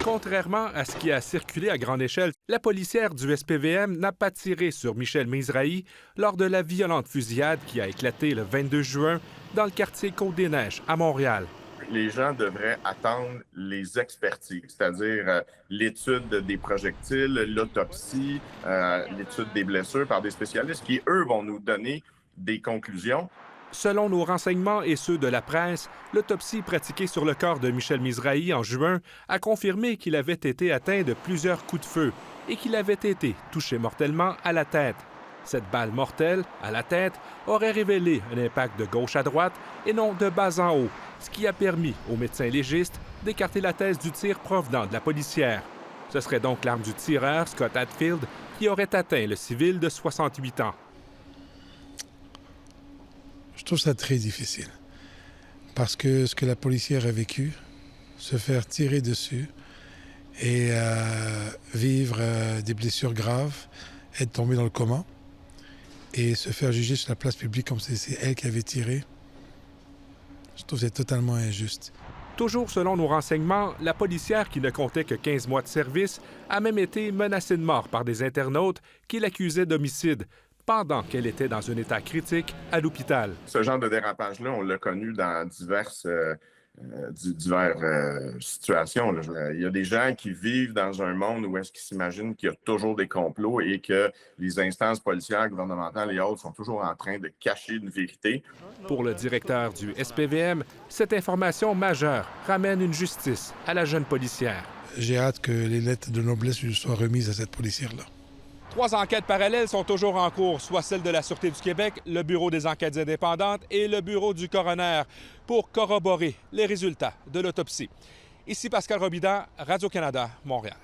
Contrairement à ce qui a circulé à grande échelle, la policière du SPVM n'a pas tiré sur Michel Mizrahi lors de la violente fusillade qui a éclaté le 22 juin dans le quartier Côte-des-Neiges à Montréal. Les gens devraient attendre les expertises, c'est-à-dire l'étude des projectiles, l'autopsie, l'étude des blessures par des spécialistes qui, eux, vont nous donner des conclusions. Selon nos renseignements et ceux de la presse, l'autopsie pratiquée sur le corps de Michel Mizrahi en juin a confirmé qu'il avait été atteint de plusieurs coups de feu et qu'il avait été touché mortellement à la tête. Cette balle mortelle, à la tête, aurait révélé un impact de gauche à droite et non de bas en haut, ce qui a permis aux médecins légistes d'écarter la thèse du tir provenant de la policière. Ce serait donc l'arme du tireur, Scott Hadfield, qui aurait atteint le civil de 68 ans. Je trouve ça très difficile parce que ce que la policière a vécu, se faire tirer dessus et vivre des blessures graves, être tombée dans le coma et se faire juger sur la place publique comme si c'est elle qui avait tiré, je trouve que c'est totalement injuste. Toujours selon nos renseignements, la policière qui ne comptait que 15 mois de service a même été menacée de mort par des internautes qui l'accusaient d'homicide pendant qu'elle était dans un état critique à l'hôpital. Ce genre de dérapage-là, on l'a connu dans diverses situations. Là. Il y a des gens qui vivent dans un monde où est-ce qu'ils s'imaginent qu'il y a toujours des complots et que les instances policières, gouvernementales et autres sont toujours en train de cacher une vérité. Pour le directeur du SPVM, cette information majeure ramène une justice à la jeune policière. J'ai hâte que les lettres de noblesse lui soient remises à cette policière-là. 3 enquêtes parallèles sont toujours en cours, soit celle de la Sûreté du Québec, le Bureau des enquêtes indépendantes et le Bureau du coroner, pour corroborer les résultats de l'autopsie. Ici Pascal Robidan, Radio-Canada, Montréal.